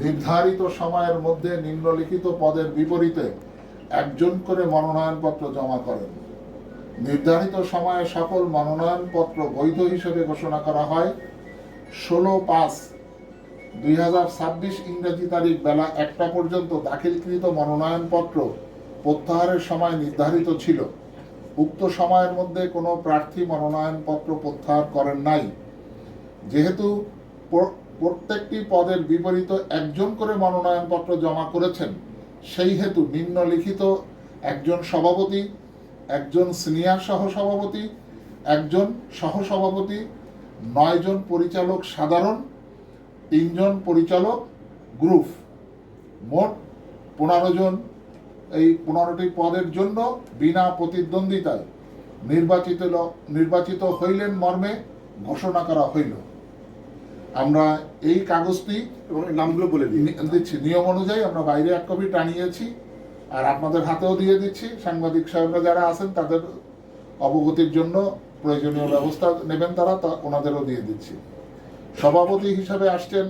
নির্ধারিত সময়ের মধ্যে নিম্নলিখিত পদের বিপরীতে একজন করে মনোনয়নপত্র জমা করেন। নির্ধারিত সময়ে সকল মনোনয়নপত্র বৈধ হিসেবে ঘোষণা করা হয়। 16/5/2026 ইংরেজি তারিখ বেলা 1টা পর্যন্ত দাখিলকৃত মনোনয়নপত্র প্রত্যাহারের সময় নির্ধারিত ছিল। উক্ত সময়ের মধ্যে কোনো প্রার্থী মনোনয়নপত্র প্রত্যাহার করেন নাই। যেহেতু প্রত্যেকটি পদের বিপরীত একজন করে মনোনয়নপত্র জমা করেছেন, সেই হেতু নিম্নলিখিত একজন সভাপতি, একজন সিনিয়র সহসভাপতি, একজন সহসভাপতি, 9 জন পরিচালক সাধারণ, 3 জন পরিচালক গ্রুপ, মোট 15 জন এই 15টি পদের জন্য বিনা প্রতিদ্বন্দ্বিতায় নির্বাচিত হইলেন মর্মে ঘোষণা করা হইল। আমরা এই কাগজটি এবং নামগুলো বলে দিচ্ছি। নিয়ম অনুযায়ী আমরা বাইরে এক কপি টানিয়েছি আর আপনাদের হাতেও দিয়ে দিচ্ছি। সাংবাদিক সাহেবরা যারা আছেন তাদের অবগতির জন্য প্রয়োজনীয় ব্যবস্থা নেবেন, তারা ওনাদেরও দিয়ে দিচ্ছি। সভাপতি হিসাবে আসছেন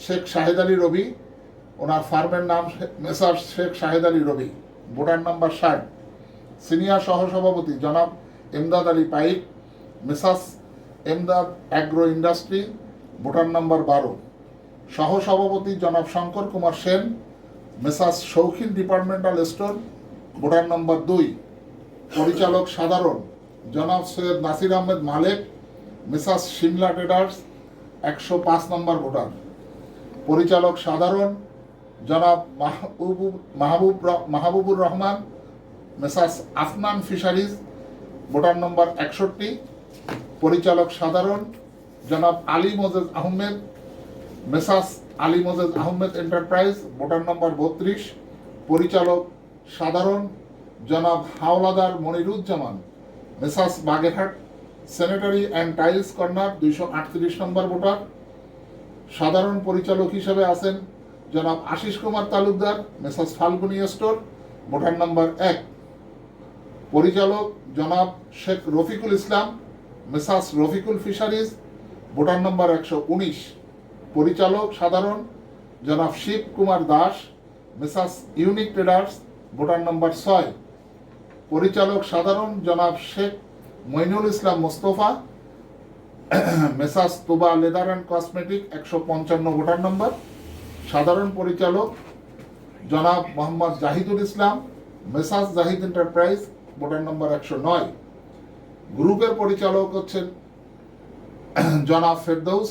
শেখ শাহেদ আলী রবি, ওনার ফার্মের নাম Messrs Sheikh Shahed Ali Rabi, voter number 60। Senior সহসভাপতি জনাব Emdad Ali Paik, Messrs Emdad agro industry, voter number 12। সহসভাপতি জনাব Shankar Kumar Sen, Messrs Shoukhin departmental store, voter number 2। পরিচালক সাধারণ জনাব সৈয়দ নাসির আহমেদ মালেক, মেসার্স সিমলা ট্রেডার্স, 105 নম্বর ভোটার। পরিচালক সাধারণ জনাব Mahbubur Rahman, Messrs Afnan fisheries, voter নম্বর 61। পরিচালক সাধারণ জনাব Ali Moyez Ahmed, Messrs Ali Moyez Ahmed enterprise, voter নম্বর 32। পরিচালক সাধারণ জনাব Howlader Moniruzzaman, Messrs Bagerhat sanitary and tiles corner, 238 নম্বর ভোটার। সাধারণ পরিচালক হিসেবে আছেন জনাব Ashish Kumar Talukdar, Messrs Falguni store, voter নম্বর 1। পরিচালক জনাব Sheikh Rafiqul Islam, Messrs Rafiqul fisheries, voter নম্বর 119। পরিচালক সাধারণ জনাব Shib Kumar Das, Messrs unique traders, voter নম্বর 6। পরিচালক সাধারণ জনাব Sheikh Moinul Islam Mostafa, Messrs Toba leather and cosmetic, 155 voter নম্বর। সাধারণ পরিচালক জনাব Mohammad Zahidul Islam, Messrs Zahid enterprise, voter নম্বর 109। গ্রুপের পরিচালক হচ্ছেন জনাব Ferdous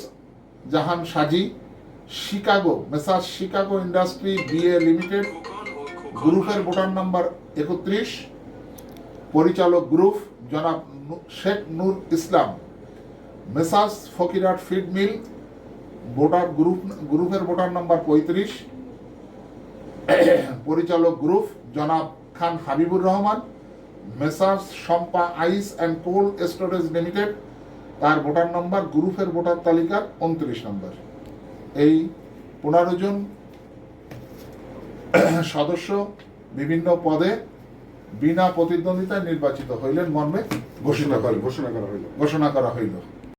Jahan Saji, Chicago, Messrs Chicago industry BA limited, গ্রুপের ভোটার নাম্বার 31। পরিচালক গ্রুপ জনাব Sheikh Noor Islam, Messrs Fakirhat feed mill, গ্রুপের ভোটার নাম্বার 35। পরিচালক গ্রুপ জনাব Khan Habibur Rahman, Messrs Shampa ice and cold storage limited, তার ভোটার নাম্বার গ্রুপের ভোটার তালিকার 29 নম্বর। এই 15 জন সদস্য বিভিন্ন পদে বিনা প্রতিদ্বন্দ্বিতায় নির্বাচিত হইলেন মর্মে ঘোষণা করা হইল।